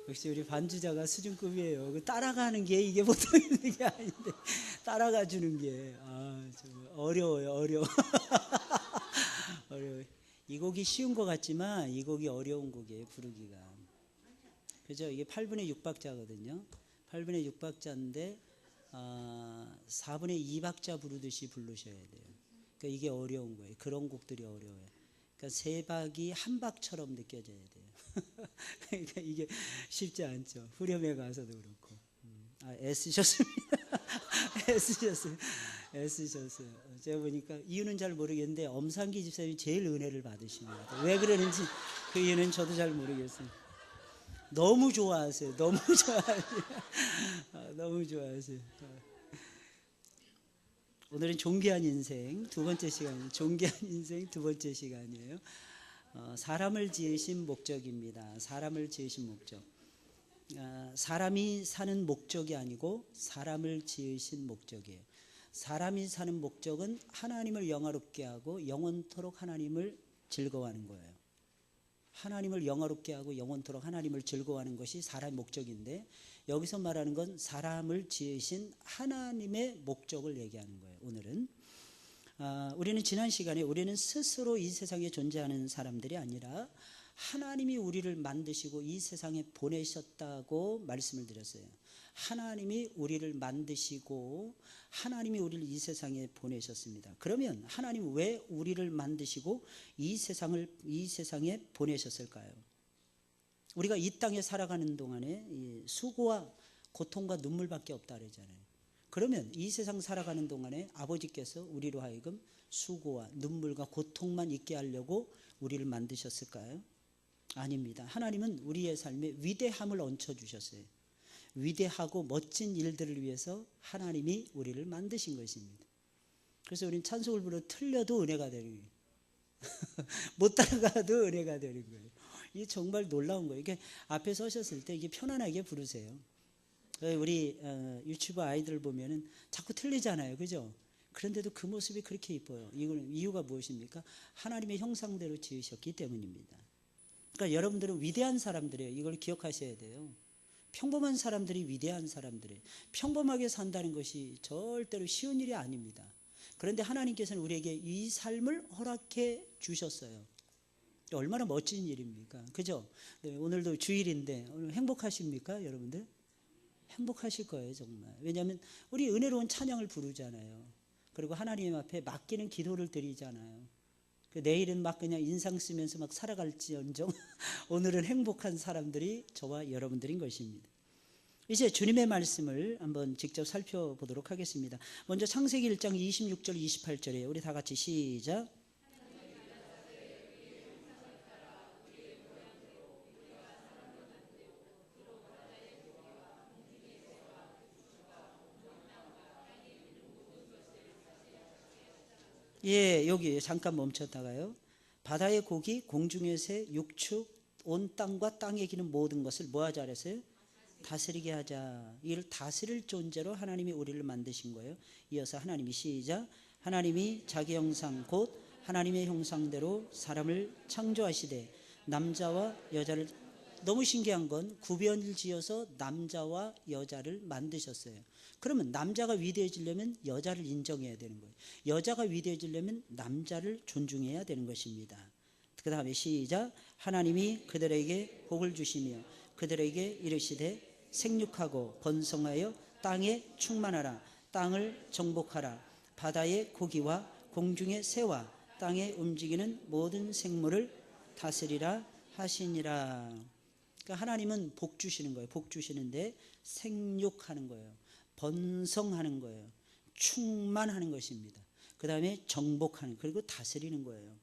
역시 우리 반주자가 수준급이에요. 그 따라가는 게 이게 보통 있는 게 아닌데 따라가 주는 게 좀 어려워요. 어려워. 어려워. 이 곡이 쉬운 것 같지만 이 곡이 어려운 곡이에요. 부르기가. 그죠? 이게 8분의 6박자거든요. 8분의 6박자인데 4분의 2박자 부르듯이 부르셔야 돼요. 그러니까 이게 어려운 거예요. 그런 곡들이 어려워요. 그러니까 세 박이 한 박처럼 느껴져야 돼요. 그러니까 이게 쉽지 않죠. 후렴에 가서도 그렇고. 애쓰셨습니다. 애쓰셨어요. 제가 보니까 이유는 잘 모르겠는데 엄상기 집사님이 제일 은혜를 받으신 것 같아요. 왜 그러는지 그 이유는 저도 잘 모르겠어요. 너무 좋아하세요. 너무 좋아하세요. 너무 좋아하세요. 오늘은 존귀한 인생 두 번째 시간이에요. 존귀한 인생 두 번째 시간이에요. 사람을 지으신 목적입니다. 사람을 지으신 목적. 사람이 사는 목적이 아니고 사람을 지으신 목적이에요. 사람이 사는 목적은 하나님을 영화롭게 하고 영원토록 하나님을 즐거워하는 거예요. 하나님을 영화롭게 하고 영원토록 하나님을 즐거워하는 것이 사람의 목적인데 여기서 말하는 건 사람을 지으신 하나님의 목적을 얘기하는 거예요. 오늘은 우리는 지난 시간에 우리는 스스로 이 세상에 존재하는 사람들이 아니라 하나님이 우리를 만드시고 이 세상에 보내셨다고 말씀을 드렸어요. 하나님이 우리를 만드시고 하나님이 우리를 이 세상에 보내셨습니다. 그러면 하나님 왜 우리를 만드시고 이 세상에 보내셨을까요? 우리가 이 땅에 살아가는 동안에 수고와 고통과 눈물밖에 없다 그러잖아요. 그러면 이 세상 살아가는 동안에 아버지께서 우리로 하여금 수고와 눈물과 고통만 있게 하려고 우리를 만드셨을까요? 아닙니다. 하나님은 우리의 삶에 위대함을 얹혀주셨어요. 위대하고 멋진 일들을 위해서 하나님이 우리를 만드신 것입니다. 그래서 우리는 찬송을 부르 틀려도 은혜가 되는 거예요. 못 따라가도 은혜가 되는 거예요. 이게 정말 놀라운 거예요. 이게 앞에 서셨을 때 이게 편안하게 부르세요. 우리 유튜브 아이들 보면은 자꾸 틀리잖아요. 그죠? 그런데도 그 모습이 그렇게 이뻐요. 이거는 이유가 무엇입니까? 하나님의 형상대로 지으셨기 때문입니다. 그러니까 여러분들은 위대한 사람들이에요. 이걸 기억하셔야 돼요. 평범한 사람들이 위대한 사람들이에요. 평범하게 산다는 것이 절대로 쉬운 일이 아닙니다. 그런데 하나님께서는 우리에게 이 삶을 허락해 주셨어요. 얼마나 멋진 일입니까? 그죠? 네, 오늘도 주일인데 오늘 행복하십니까? 여러분들? 행복하실 거예요, 정말. 왜냐하면 우리 은혜로운 찬양을 부르잖아요. 그리고 하나님 앞에 맡기는 기도를 드리잖아요. 내일은 막 그냥 인상 쓰면서 막 살아갈지언정 오늘은 행복한 사람들이 저와 여러분들인 것입니다. 이제 주님의 말씀을 한번 직접 살펴보도록 하겠습니다. 먼저 창세기 1장 26절 28절에 우리 다 같이 시작. 예, 여기 잠깐 멈췄다가요. 바다의 고기, 공중의 새, 육축, 온 땅과 땅에 기는 모든 것을 뭐 하자 그랬어요? 다스리게 하자. 이를 다스릴 존재로 하나님이 우리를 만드신 거예요. 이어서 하나님이 시작. 하나님이 자기 형상 곧 하나님의 형상대로 사람을 창조하시되 남자와 여자를, 너무 신기한 건 구별을 지어서 남자와 여자를 만드셨어요. 그러면 남자가 위대해지려면 여자를 인정해야 되는 거예요. 여자가 위대해지려면 남자를 존중해야 되는 것입니다. 그 다음에 시작. 하나님이 그들에게 복을 주시며 그들에게 이르시되 생육하고 번성하여 땅에 충만하라. 땅을 정복하라. 바다의 고기와 공중의 새와 땅에 움직이는 모든 생물을 다스리라 하시니라. 그러니까 하나님은 복 주시는 거예요. 복 주시는데 생육하는 거예요. 번성하는 거예요. 충만하는 것입니다. 그 다음에 정복하는, 그리고 다스리는 거예요.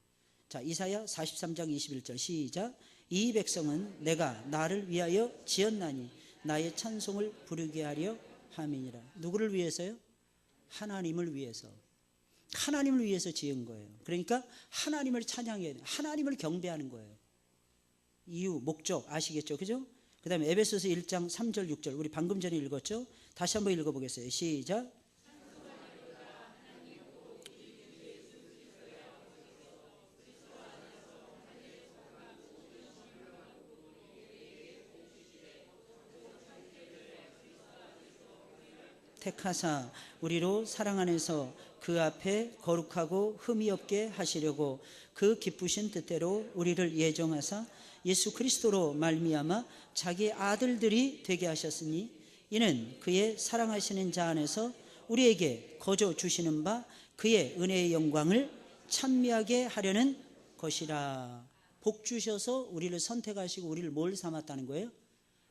자, 이사야 43장 21절 시작. 이 백성은 내가 나를 위하여 지었나니 나의 찬송을 부르게 하려 함이니라. 누구를 위해서요? 하나님을 위해서. 하나님을 위해서 지은 거예요. 그러니까 하나님을 찬양해야 돼요. 하나님을 경배하는 거예요. 이유, 목적 아시겠죠? 그죠? 그 다음에 에베소서 1장 3절 6절 우리 방금 전에 읽었죠? 다시 한번 읽어보겠어요. 시작. 택하사 우리로 사랑 안에서 그 앞에 거룩하고 흠이 없게 하시려고 그 기쁘신 뜻대로 우리를 예정하사 예수 그리스도로 말미암아 자기 아들들이 되게 하셨으니 이는 그의 사랑하시는 자 안에서 우리에게 거저 주시는 바 그의 은혜의 영광을 찬미하게 하려는 것이라. 복 주셔서 우리를 선택하시고 우리를 뭘 삼았다는 거예요?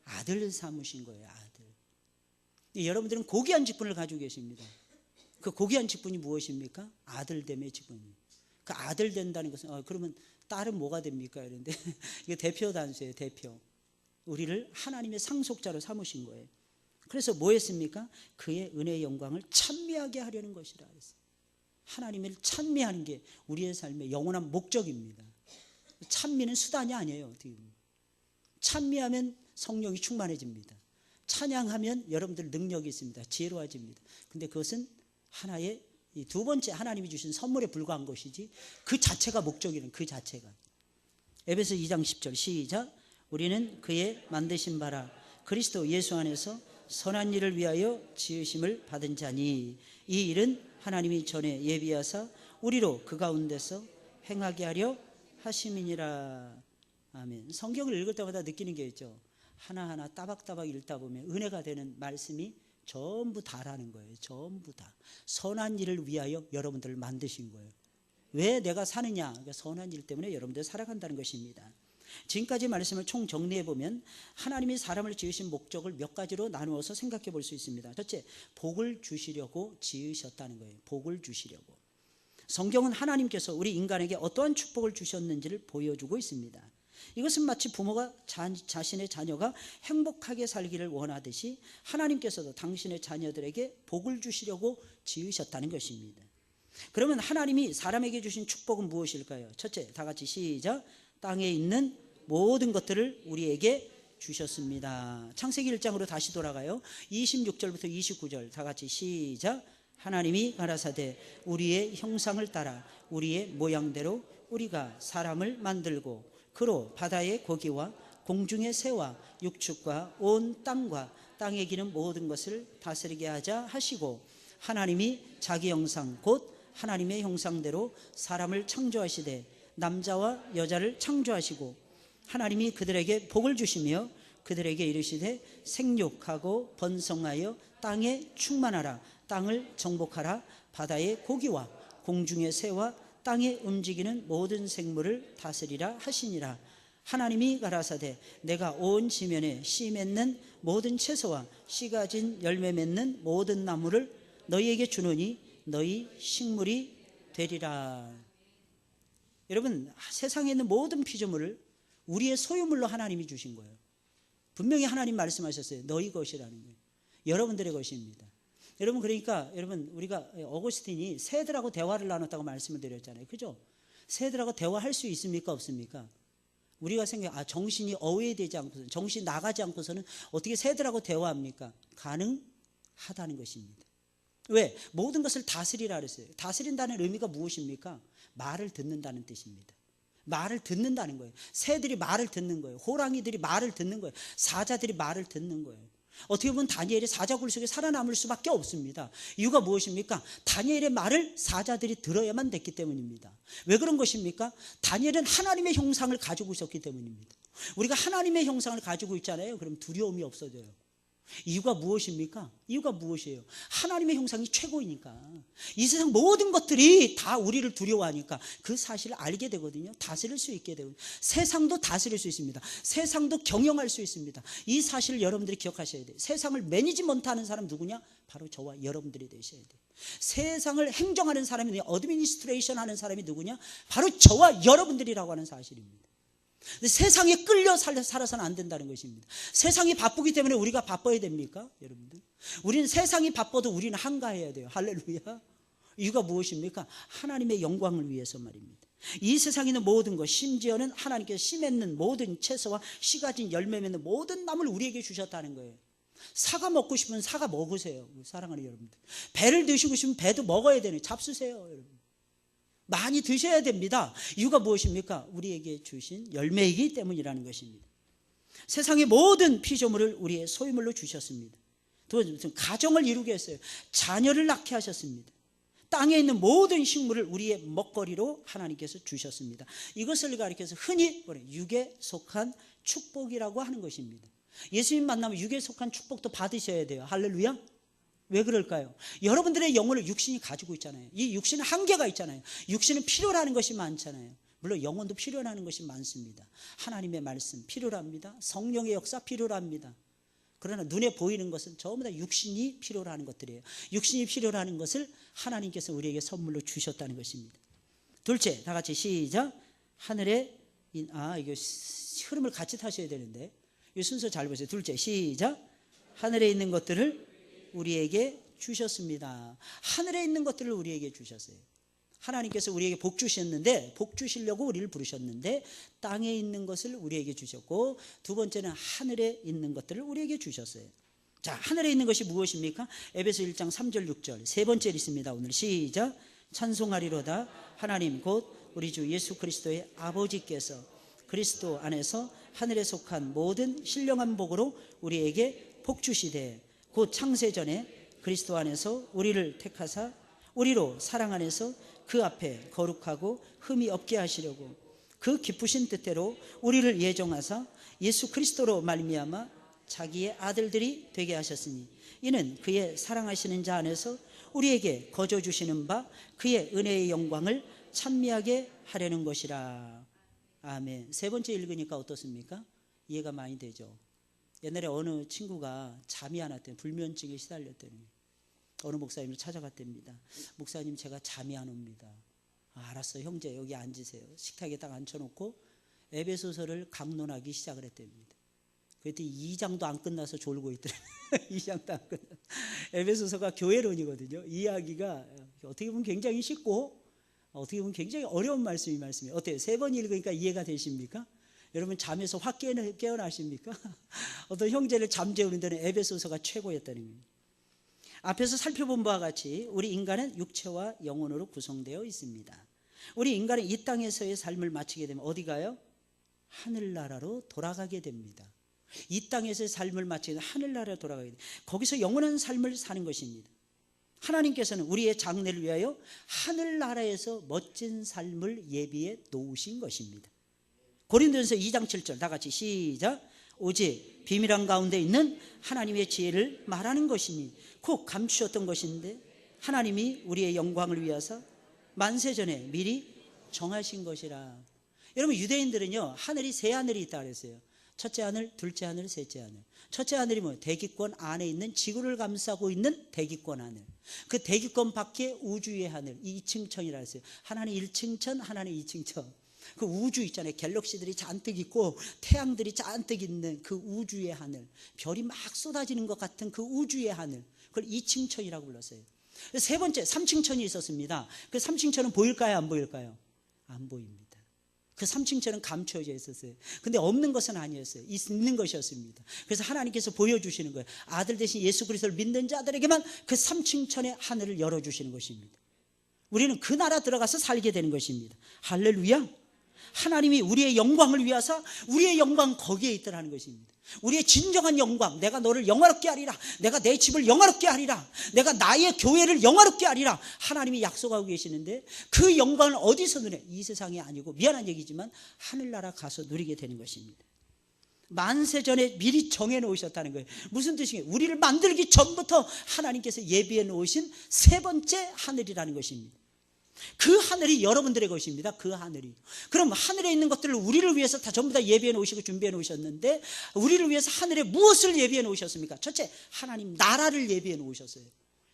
아들 삼으신 거예요. 아들. 여러분들은 고귀한 직분을 가지고 계십니다. 그 고귀한 직분이 무엇입니까? 아들됨의 직분이에요. 그 아들 된다는 것은 그러면 딸은 뭐가 됩니까? 이런데 이게 대표 단수예요. 대표. 우리를 하나님의 상속자로 삼으신 거예요. 그래서 뭐 했습니까? 그의 은혜의 영광을 찬미하게 하려는 것이라 했어요. 하나님을 찬미하는 게 우리의 삶의 영원한 목적입니다. 찬미는 수단이 아니에요. 찬미하면 성령이 충만해집니다. 찬양하면 여러분들 능력이 있습니다. 지혜로워집니다. 근데 그것은 하나의 두 번째 하나님이 주신 선물에 불과한 것이지 그 자체가 목적이는 그 자체가. 에베소 2장 10절 시작. 우리는 그의 만드신 바라 그리스도 예수 안에서 선한 일을 위하여 지으심을 받은 자니 이 일은 하나님이 전에 예비하사 우리로 그 가운데서 행하게 하려 하심이니라. 아멘. 성경을 읽을 때마다 느끼는 게 있죠. 하나하나 따박따박 읽다 보면 은혜가 되는 말씀이 전부 다라는 거예요. 전부 다. 선한 일을 위하여 여러분들을 만드신 거예요. 왜 내가 사느냐? 그러니까 선한 일 때문에 여러분들 살아간다는 것입니다. 지금까지 말씀을 총 정리해 보면 하나님이 사람을 지으신 목적을 몇 가지로 나누어서 생각해 볼 수 있습니다. 첫째, 복을 주시려고 지으셨다는 거예요. 복을 주시려고. 성경은 하나님께서 우리 인간에게 어떠한 축복을 주셨는지를 보여주고 있습니다. 이것은 마치 부모가 자신의 자녀가 행복하게 살기를 원하듯이 하나님께서도 당신의 자녀들에게 복을 주시려고 지으셨다는 것입니다. 그러면 하나님이 사람에게 주신 축복은 무엇일까요? 첫째, 다 같이 시작. 땅에 있는 모든 것들을 우리에게 주셨습니다. 창세기 1장으로 다시 돌아가요. 26절부터 29절 다 같이 시작. 하나님이 가라사대 우리의 형상을 따라 우리의 모양대로 우리가 사람을 만들고 그로 바다의 고기와 공중의 새와 육축과 온 땅과 땅에 기는 모든 것을 다스리게 하자 하시고 하나님이 자기 형상 곧 하나님의 형상대로 사람을 창조하시되 남자와 여자를 창조하시고 하나님이 그들에게 복을 주시며 그들에게 이르시되 생육하고 번성하여 땅에 충만하라 땅을 정복하라 바다의 고기와 공중의 새와 땅에 움직이는 모든 생물을 다스리라 하시니라. 하나님이 가라사대 내가 온 지면에 씨 맺는 모든 채소와 씨 가진 열매 맺는 모든 나무를 너희에게 주노니 너희 식물이 되리라. 여러분, 세상에 있는 모든 피조물을 우리의 소유물로 하나님이 주신 거예요. 분명히 하나님 말씀하셨어요. 너희 것이라는 거예요. 여러분들의 것입니다. 여러분, 그러니까 여러분, 우리가 어거스틴이 새들하고 대화를 나눴다고 말씀을 드렸잖아요. 그죠? 새들하고 대화할 수 있습니까? 없습니까? 우리가 정신이 어웨이되지 않고서는, 정신이 나가지 않고서는 어떻게 새들하고 대화합니까? 가능하다는 것입니다. 왜? 모든 것을 다스리라 그랬어요. 다스린다는 의미가 무엇입니까? 말을 듣는다는 뜻입니다. 말을 듣는다는 거예요. 새들이 말을 듣는 거예요. 호랑이들이 말을 듣는 거예요. 사자들이 말을 듣는 거예요. 어떻게 보면 다니엘이 사자굴 속에 살아남을 수밖에 없습니다. 이유가 무엇입니까? 다니엘의 말을 사자들이 들어야만 됐기 때문입니다. 왜 그런 것입니까? 다니엘은 하나님의 형상을 가지고 있었기 때문입니다. 우리가 하나님의 형상을 가지고 있잖아요. 그럼 두려움이 없어져요. 이유가 무엇입니까? 이유가 무엇이에요? 하나님의 형상이 최고이니까. 이 세상 모든 것들이 다 우리를 두려워하니까 그 사실을 알게 되거든요. 다스릴 수 있게 되거든요. 세상도 다스릴 수 있습니다. 세상도 경영할 수 있습니다. 이 사실을 여러분들이 기억하셔야 돼요. 세상을 매니지먼트 하는 사람 누구냐? 바로 저와 여러분들이 되셔야 돼요. 세상을 행정하는 사람이 누구냐? 어드미니스트레이션 하는 사람이 누구냐? 바로 저와 여러분들이라고 하는 사실입니다. 세상에 끌려 살아서는 안 된다는 것입니다. 세상이 바쁘기 때문에 우리가 바빠야 됩니까? 여러분들, 우리는 세상이 바빠도 우리는 한가해야 돼요. 할렐루야. 이유가 무엇입니까? 하나님의 영광을 위해서 말입니다. 이 세상에 있는 모든 것, 심지어는 하나님께서 씨 맺는 모든 채소와 씨 가진 열매 맺는 모든 나무를 우리에게 주셨다는 거예요. 사과 먹고 싶으면 사과 먹으세요. 사랑하는 여러분들, 배를 드시고 싶으면 배도 먹어야 되는, 잡수세요. 여러분, 많이 드셔야 됩니다. 이유가 무엇입니까? 우리에게 주신 열매이기 때문이라는 것입니다. 세상의 모든 피조물을 우리의 소유물로 주셨습니다. 또 가정을 이루게 했어요. 자녀를 낳게 하셨습니다. 땅에 있는 모든 식물을 우리의 먹거리로 하나님께서 주셨습니다. 이것을 가리켜서 흔히 육에 속한 축복이라고 하는 것입니다. 예수님 만나면 육에 속한 축복도 받으셔야 돼요. 할렐루야. 왜 그럴까요? 여러분들의 영혼을 육신이 가지고 있잖아요. 이 육신은 한계가 있잖아요. 육신은 필요로 것이 많잖아요. 물론 영혼도 필요로 것이 많습니다. 하나님의 말씀 필요로 합니다. 성령의 역사 필요로 합니다. 그러나 눈에 보이는 것은 전부 다 육신이 필요로 하는 것들이에요. 육신이 필요로 하는 것을 하나님께서 우리에게 선물로 주셨다는 것입니다. 둘째, 다 같이 시작. 하늘에 이거 흐름을 같이 타셔야 되는데 이 순서 잘 보세요. 둘째, 시작. 하늘에 있는 것들을 우리에게 주셨습니다. 하늘에 있는 것들을 우리에게 주셨어요. 하나님께서 우리에게 복 주셨는데, 복 주시려고 우리를 부르셨는데 땅에 있는 것을 우리에게 주셨고, 두 번째는 하늘에 있는 것들을 우리에게 주셨어요. 자, 하늘에 있는 것이 무엇입니까? 에베소 1장 3절 6절 세 번째 있습니다. 오늘 시작. 찬송하리로다 하나님 곧 우리 주 예수 그리스도의 아버지께서 그리스도 안에서 하늘에 속한 모든 신령한 복으로 우리에게 복 주시되 곧 창세전에 그리스도 안에서 우리를 택하사 우리로 사랑 안에서 그 앞에 거룩하고 흠이 없게 하시려고 그 기쁘신 뜻대로 우리를 예정하사 예수 그리스도로 말미암아 자기의 아들들이 되게 하셨으니 이는 그의 사랑하시는 자 안에서 우리에게 거저 주시는 바 그의 은혜의 영광을 찬미하게 하려는 것이라. 아멘. 세 번째 읽으니까 어떻습니까? 이해가 많이 되죠. 옛날에 어느 친구가 잠이 안 왔대요. 불면증에 시달렸더니 어느 목사님을 찾아갔답니다. 목사님, 제가 잠이 안 옵니다. 알았어, 형제 여기 앉으세요. 식탁에 딱 앉혀놓고 에베소서를 강론하기 시작을 했답니다. 그랬더니 2장도 안 끝나서 졸고 있더라고요. 2장도 안 끝나서. 에베소서가 교회론이거든요. 이해하기가 어떻게 보면 굉장히 쉽고 어떻게 보면 굉장히 어려운 말씀이에요. 어때요? 세 번 읽으니까 이해가 되십니까? 여러분 잠에서 확 깨어나십니까? 어떤 형제를 잠재우는 데는 에베소서가 최고였다는 거예요. 앞에서 살펴본 바와 같이 우리 인간은 육체와 영혼으로 구성되어 있습니다. 우리 인간은 이 땅에서의 삶을 마치게 되면 어디 가요? 하늘나라로 돌아가게 됩니다. 이 땅에서의 삶을 마치게 되면 하늘나라로 돌아가게 됩니다. 거기서 영원한 삶을 사는 것입니다. 하나님께서는 우리의 장래를 위하여 하늘나라에서 멋진 삶을 예비해 놓으신 것입니다. 고린도전서 2장 7절 다 같이 시작. 오직 비밀한 가운데 있는 하나님의 지혜를 말하는 것이니 곧 감추셨던 것인데 하나님이 우리의 영광을 위하사 만세전에 미리 정하신 것이라. 여러분 유대인들은요 하늘이 세 하늘이 있다 그랬어요. 첫째 하늘, 둘째 하늘, 셋째 하늘. 첫째 하늘이 뭐예요? 대기권 안에 있는 지구를 감싸고 있는 대기권 하늘. 그 대기권 밖에 우주의 하늘, 2층 천이라 했어요. 하나는 1층 천, 하나는 2층 천. 그 우주 있잖아요. 갤럭시들이 잔뜩 있고 태양들이 잔뜩 있는 그 우주의 하늘, 별이 막 쏟아지는 것 같은 그 우주의 하늘, 그걸 2층 천이라고 불렀어요. 세 번째 3층 천이 있었습니다. 그 3층 천은 보일까요? 안 보일까요? 안 보입니다. 그 3층 천은 감춰져 있었어요. 근데 없는 것은 아니었어요. 있는 것이었습니다. 그래서 하나님께서 보여주시는 거예요. 아들 대신 예수 그리스도를 믿는 자들에게만 그 3층 천의 하늘을 열어주시는 것입니다. 우리는 그 나라 들어가서 살게 되는 것입니다. 할렐루야. 하나님이 우리의 영광을 위하사 우리의 영광 거기에 있더라는 것입니다. 우리의 진정한 영광, 내가 너를 영화롭게 하리라, 내가 내 집을 영화롭게 하리라, 내가 나의 교회를 영화롭게 하리라 하나님이 약속하고 계시는데 그 영광을 어디서 누려? 이 세상이 아니고 미안한 얘기지만 하늘나라 가서 누리게 되는 것입니다. 만세전에 미리 정해놓으셨다는 거예요. 무슨 뜻이에요? 우리를 만들기 전부터 하나님께서 예비해 놓으신 세 번째 하늘이라는 것입니다. 그 하늘이 여러분들의 것입니다. 그 하늘이. 그럼 하늘에 있는 것들을 우리를 위해서 다 전부 다 예비해 놓으시고 준비해 놓으셨는데 우리를 위해서 하늘에 무엇을 예비해 놓으셨습니까? 첫째, 하나님 나라를 예비해 놓으셨어요.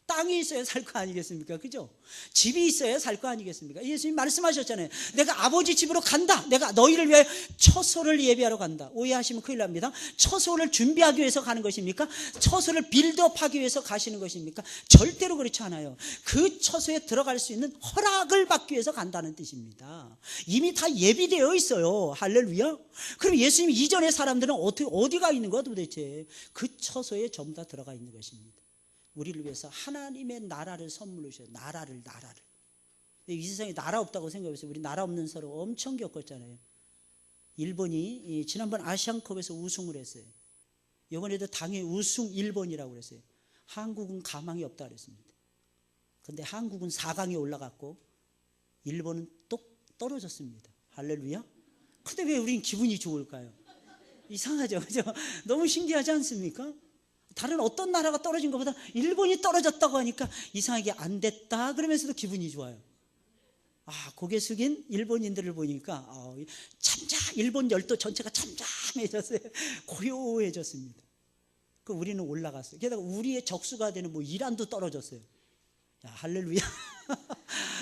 땅이 있어야 살 거 아니겠습니까? 그죠? 집이 있어야 살 거 아니겠습니까? 예수님 말씀하셨잖아요. 내가 아버지 집으로 간다. 내가 너희를 위하여 처소를 예비하러 간다. 오해하시면 큰일 납니다. 처소를 준비하기 위해서 가는 것입니까? 처소를 빌드업하기 위해서 가시는 것입니까? 절대로 그렇지 않아요. 그 처소에 들어갈 수 있는 허락을 받기 위해서 간다는 뜻입니다. 이미 다 예비되어 있어요. 할렐루야. 그럼 예수님 이전의 사람들은 어디가 있는 거야 도대체? 그 처소에 전부 다 들어가 있는 것입니다. 우리를 위해서 하나님의 나라를 선물로 주셔요. 나라를. 이 세상에 나라 없다고 생각해보세요. 우리 나라 없는 사람 엄청 겪었잖아요. 일본이 지난번 아시안컵에서 우승을 했어요. 이번에도 당연히 우승 일본이라고 그랬어요. 한국은 가망이 없다 그랬습니다. 근데 한국은 4강에 올라갔고 일본은 또 떨어졌습니다. 할렐루야. 근데 왜 우린 기분이 좋을까요? 이상하죠, 그죠? 너무 신기하지 않습니까? 다른 어떤 나라가 떨어진 것보다 일본이 떨어졌다고 하니까 이상하게 안 됐다 그러면서도 기분이 좋아요. 고개 숙인 일본인들을 보니까 일본 열도 전체가 잠잠해졌어요. 고요해졌습니다. 우리는 올라갔어요. 게다가 우리의 적수가 되는 이란도 떨어졌어요. 할렐루야.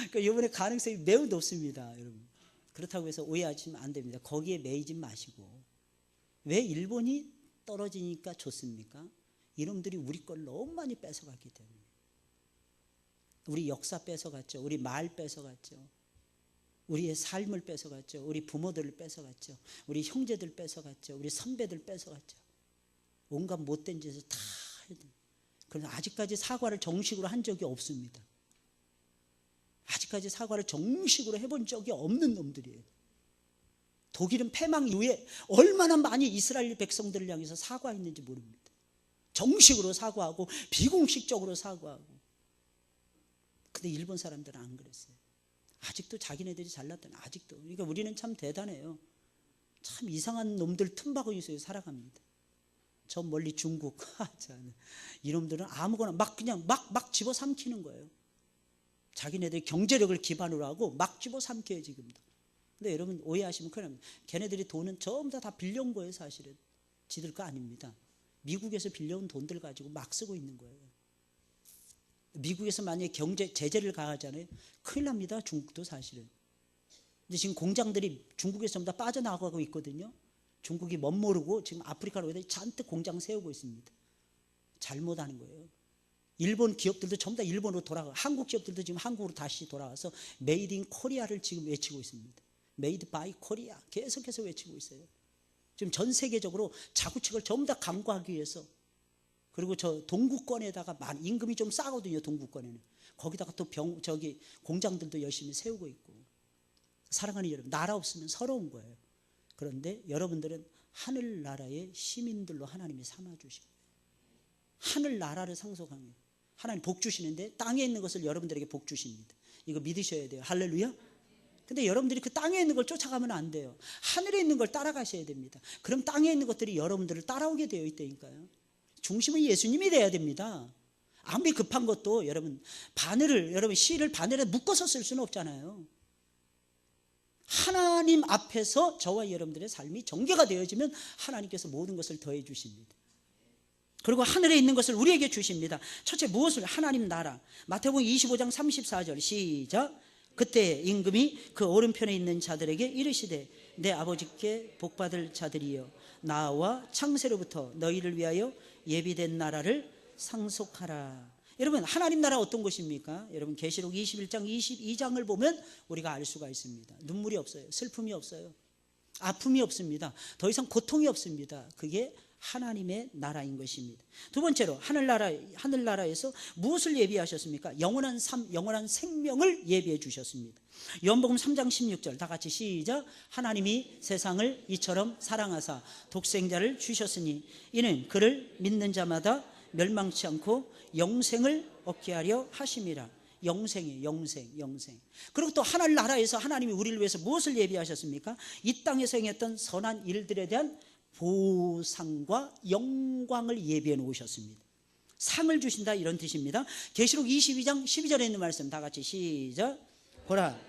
그러니까 이번에 가능성이 매우 높습니다, 여러분. 그렇다고 해서 오해하시면 안 됩니다. 거기에 매이지 마시고. 왜 일본이 떨어지니까 좋습니까? 이놈들이 우리 걸 너무 많이 뺏어갔기 때문에. 우리 역사 뺏어갔죠. 우리 말 뺏어갔죠. 우리의 삶을 뺏어갔죠. 우리 부모들을 뺏어갔죠. 우리 형제들 뺏어갔죠. 우리 선배들 뺏어갔죠. 온갖 못된 짓을 다 해야 됩니다. 그래서 아직까지 사과를 정식으로 한 적이 없습니다. 아직까지 사과를 정식으로 해본 적이 없는 놈들이에요. 독일은 패망 이후에 얼마나 많이 이스라엘 백성들을 향해서 사과했는지 모릅니다. 정식으로 사과하고 비공식적으로 사과하고. 근데 일본 사람들은 안 그랬어요. 아직도 자기네들이 잘났다는, 아직도. 그러니까 우리는 참 대단해요. 참 이상한 놈들 틈바구니에서 살아갑니다. 저 멀리 중국, 이놈들은 아무거나 그냥 집어삼키는 거예요. 자기네들 경제력을 기반으로 하고 막 집어삼켜요, 지금도. 근데 여러분 오해하시면 큰일 납니다. 걔네들이 돈은 전부 다 빌려온 거예요, 사실은. 지들 거 아닙니다. 미국에서 빌려온 돈들 가지고 막 쓰고 있는 거예요. 미국에서 만약에 경제 제재를 가하잖아요. 큰일 납니다, 중국도 사실은. 근데 지금 공장들이 중국에서 전부 다 빠져나가고 있거든요. 중국이 멋모르고 지금 아프리카로 잔뜩 공장 세우고 있습니다. 잘못하는 거예요. 일본 기업들도 전부 다 일본으로 돌아가, 한국 기업들도 지금 한국으로 다시 돌아와서 메이드 인 코리아를 지금 외치고 있습니다. 메이드 바이 코리아 계속해서 외치고 있어요. 지금 전 세계적으로 자구책을 전부 다 강구하기 위해서. 그리고 저 동구권에다가 임금이 좀 싸거든요, 동구권에는. 거기다가 또 공장들도 열심히 세우고 있고. 사랑하는 여러분, 나라 없으면 서러운 거예요. 그런데 여러분들은 하늘나라의 시민들로 하나님이 삼아주시고, 하늘나라를 상속한 거예요. 하나님 복 주시는데 땅에 있는 것을 여러분들에게 복 주십니다. 이거 믿으셔야 돼요. 할렐루야. 근데 여러분들이 그 땅에 있는 걸 쫓아가면 안 돼요. 하늘에 있는 걸 따라가셔야 됩니다. 그럼 땅에 있는 것들이 여러분들을 따라오게 되어 있다니까요. 중심은 예수님이 돼야 됩니다. 아무리 급한 것도 여러분 시를 바늘에 묶어서 쓸 수는 없잖아요. 하나님 앞에서 저와 여러분들의 삶이 정결가 되어지면 하나님께서 모든 것을 더해 주십니다. 그리고 하늘에 있는 것을 우리에게 주십니다. 첫째, 무엇을? 하나님 나라. 마태복음 25장 34절 시작. 그때 임금이 그 오른편에 있는 자들에게 이르시되 내 아버지께 복받을 자들이여, 나와 창세로부터 너희를 위하여 예비된 나라를 상속하라. 여러분, 하나님 나라 어떤 것입니까? 여러분, 계시록 21장 22장을 보면 우리가 알 수가 있습니다. 눈물이 없어요. 슬픔이 없어요. 아픔이 없습니다. 더 이상 고통이 없습니다. 그게 하나님의 나라인 것입니다. 두 번째로, 하늘나라에서 무엇을 예비하셨습니까? 영원한 삶, 영원한 생명을 예비해 주셨습니다. 요한복음 3장 16절 다 같이 시작. 하나님이 세상을 이처럼 사랑하사 독생자를 주셨으니 이는 그를 믿는 자마다 멸망치 않고 영생을 얻게 하려 하심이라. 영생이에요. 영생. 그리고 또 하늘나라에서 하나님이 우리를 위해서 무엇을 예비하셨습니까? 이 땅에서 행했던 선한 일들에 대한 보상과 영광을 예비해 놓으셨습니다. 상을 주신다, 이런 뜻입니다. 계시록 22장 12절에 있는 말씀 다 같이 시작. 보라,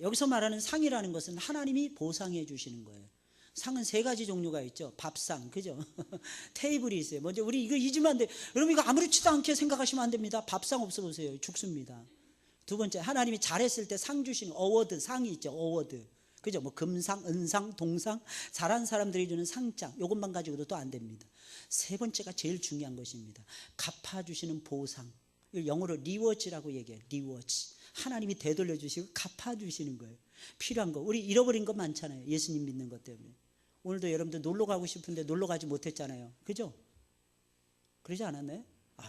여기서 말하는 상이라는 것은 하나님이 보상해 주시는 거예요. 상은 세 가지 종류가 있죠. 밥상, 그죠? 테이블이 있어요. 먼저 우리 이거 잊으면 안 돼요. 여러분, 이거 아무렇지도 않게 생각하시면 안 됩니다. 밥상 없어 보세요. 죽습니다. 두 번째, 하나님이 잘했을 때 상 주시는 어워드, 상이 있죠. 어워드, 그죠? 금상, 은상, 동상, 잘한 사람들이 주는 상장, 이것만 가지고도 또 안 됩니다. 세 번째가 제일 중요한 것입니다. 갚아주시는 보상, 영어로 리워치라고 얘기해요. 리워치. 하나님이 되돌려 주시고 갚아주시는 거예요. 필요한 거, 우리 잃어버린 거 많잖아요. 예수님 믿는 것 때문에. 오늘도 여러분들 놀러 가고 싶은데 놀러 가지 못했잖아요. 그죠? 그러지 않았나요?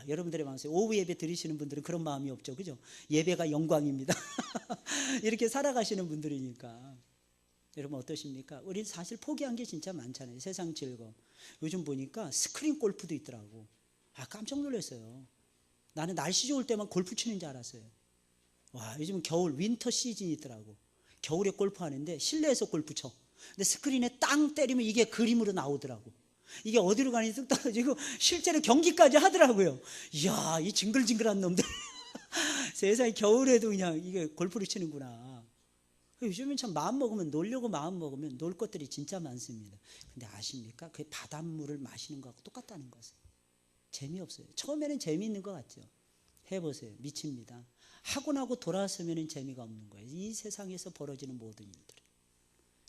여러분들의 마음속에 오후 예배 드리시는 분들은 그런 마음이 없죠. 그죠? 예배가 영광입니다. 이렇게 살아가시는 분들이니까. 여러분 어떠십니까? 우린 사실 포기한 게 진짜 많잖아요. 세상 즐거움. 요즘 보니까 스크린 골프도 있더라고. 깜짝 놀랐어요. 나는 날씨 좋을 때만 골프 치는 줄 알았어요. 요즘은 겨울 윈터 시즌이 있더라고. 겨울에 골프 하는데 실내에서 골프 쳐. 근데 스크린에 땅 때리면 이게 그림으로 나오더라고. 이게 어디로 가니 뚝 떨어지고 실제로 경기까지 하더라고요. 이야, 이 징글징글한 놈들. 세상에 겨울에도 그냥 이게 골프를 치는구나. 요즘은 참 마음 먹으면 놀려고 마음 먹으면 놀 것들이 진짜 많습니다. 근데 아십니까? 그 바닷물을 마시는 거하고 똑같다는 것은. 재미없어요. 처음에는 재미있는 것 같죠. 해보세요. 미칩니다. 하고 나고 돌아서면 재미가 없는 거예요. 이 세상에서 벌어지는 모든 일들.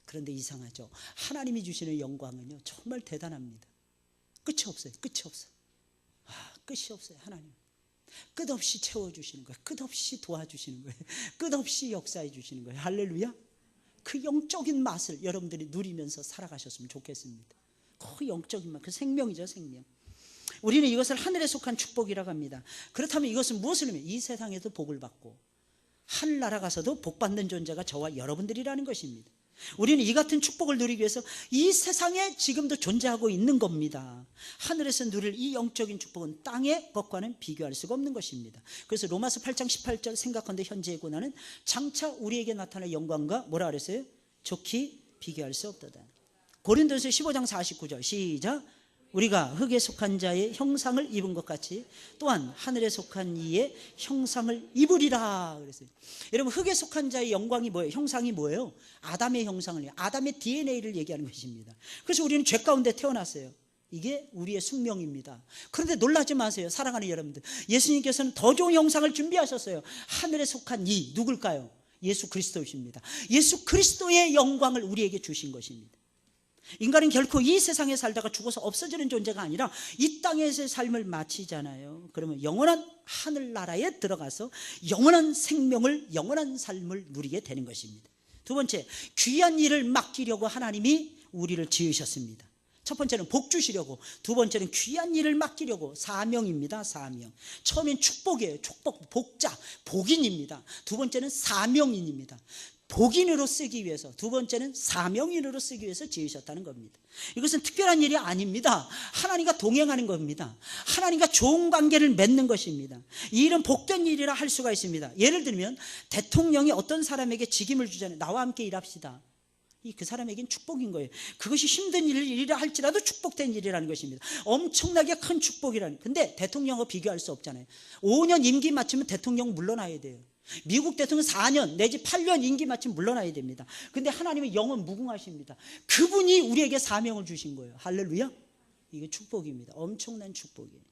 그런데 이상하죠. 하나님이 주시는 영광은요 정말 대단합니다. 끝이 없어요. 끝이 없어요. 끝이 없어요. 하나님 끝없이 채워주시는 거예요. 끝없이 도와주시는 거예요. 끝없이 역사해 주시는 거예요. 할렐루야. 그 영적인 맛을 여러분들이 누리면서 살아가셨으면 좋겠습니다. 그 영적인 맛, 그 생명이죠. 생명. 우리는 이것을 하늘에 속한 축복이라고 합니다. 그렇다면 이것은 무엇을 의미해요? 이 세상에도 복을 받고 하늘나라 가서도 복받는 존재가 저와 여러분들이라는 것입니다. 우리는 이 같은 축복을 누리기 위해서 이 세상에 지금도 존재하고 있는 겁니다. 하늘에서 누릴 이 영적인 축복은 땅의 것과는 비교할 수가 없는 것입니다. 그래서 로마서 8장 18절 생각한데 현재의 고난은 장차 우리에게 나타날 영광과 뭐라 그랬어요? 좋게 비교할 수 없도다. 고린도서 15장 49절 시작. 우리가 흙에 속한 자의 형상을 입은 것 같이 또한 하늘에 속한 이의 형상을 입으리라 그랬어요. 여러분 흙에 속한 자의 영광이 뭐예요? 형상이 뭐예요? 아담의 형상을, 아담의 DNA를 얘기하는 것입니다. 그래서 우리는 죄 가운데 태어났어요. 이게 우리의 숙명입니다. 그런데 놀라지 마세요. 사랑하는 여러분들, 예수님께서는 더 좋은 형상을 준비하셨어요. 하늘에 속한 이 누굴까요? 예수 그리스도이십니다. 예수 그리스도의 영광을 우리에게 주신 것입니다. 인간은 결코 이 세상에 살다가 죽어서 없어지는 존재가 아니라 이 땅에서의 삶을 마치잖아요. 그러면 영원한 하늘나라에 들어가서 영원한 생명을, 영원한 삶을 누리게 되는 것입니다. 두 번째, 귀한 일을 맡기려고 하나님이 우리를 지으셨습니다. 첫 번째는 복 주시려고, 두 번째는 귀한 일을 맡기려고. 사명입니다. 사명. 처음엔 축복이에요. 축복, 복자, 복인입니다. 두 번째는 사명인입니다. 복인으로 쓰기 위해서, 두 번째는 사명인으로 쓰기 위해서 지으셨다는 겁니다. 이것은 특별한 일이 아닙니다. 하나님과 동행하는 겁니다. 하나님과 좋은 관계를 맺는 것입니다. 이 일은 복된 일이라 할 수가 있습니다. 예를 들면 대통령이 어떤 사람에게 직임을 주잖아요. 나와 함께 일합시다. 그 사람에겐 축복인 거예요. 그것이 힘든 일이라 할지라도 축복된 일이라는 것입니다. 엄청나게 큰 축복이라는. 근데 대통령과 비교할 수 없잖아요. 5년 임기 마치면 대통령 물러나야 돼요. 미국 대통령 4년 내지 8년 임기 마치면 물러나야 됩니다. 근데 하나님은 영원 무궁하십니다. 그분이 우리에게 사명을 주신 거예요. 할렐루야. 이게 축복입니다. 엄청난 축복이에요.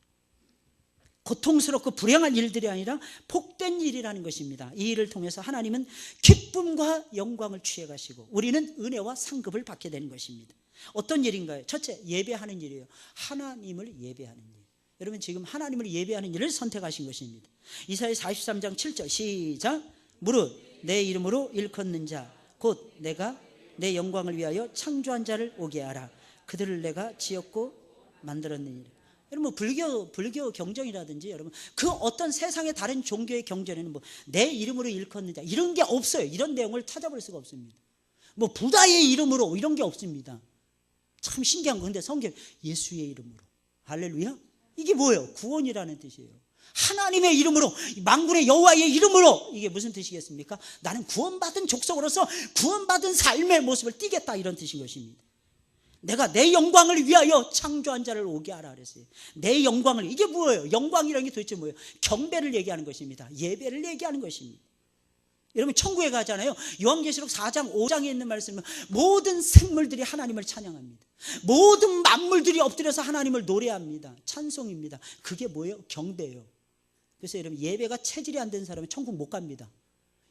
고통스럽고 불행한 일들이 아니라 복된 일이라는 것입니다. 이 일을 통해서 하나님은 기쁨과 영광을 취해 가시고 우리는 은혜와 상급을 받게 되는 것입니다. 어떤 일인가요? 첫째, 예배하는 일이에요. 하나님을 예배하는 일. 여러분 지금 하나님을 예배하는 일을 선택하신 것입니다. 이사야 43장 7절 시작. 무릇 내 이름으로 일컫는 자 곧 내가 내 영광을 위하여 창조한 자를 오게 하라. 그들을 내가 지었고 만들었느니라. 여러분 불교 경전이라든지 여러분 그 어떤 세상의 다른 종교의 경전에는 뭐 내 이름으로 일컫는 자 이런 게 없어요. 이런 내용을 찾아볼 수가 없습니다. 뭐 부다의 이름으로 이런 게 없습니다. 참 신기한 건데 성경 예수의 이름으로. 할렐루야. 이게 뭐예요? 구원이라는 뜻이에요. 하나님의 이름으로, 만군의 여호와의 이름으로. 이게 무슨 뜻이겠습니까? 나는 구원받은 족속으로서 구원받은 삶의 모습을 띠겠다 이런 뜻인 것입니다. 내가 내 영광을 위하여 창조한 자를 오게 하라 그랬어요. 내 영광을. 이게 뭐예요? 영광이라는 게 도대체 뭐예요? 경배를 얘기하는 것입니다. 예배를 얘기하는 것입니다. 여러분 천국에 가잖아요. 요한계시록 4장 5장에 있는 말씀은 모든 생물들이 하나님을 찬양합니다. 모든 만물들이 엎드려서 하나님을 노래합니다. 찬송입니다. 그게 뭐예요? 경배예요. 그래서 여러분 예배가 체질이 안 된 사람은 천국 못 갑니다.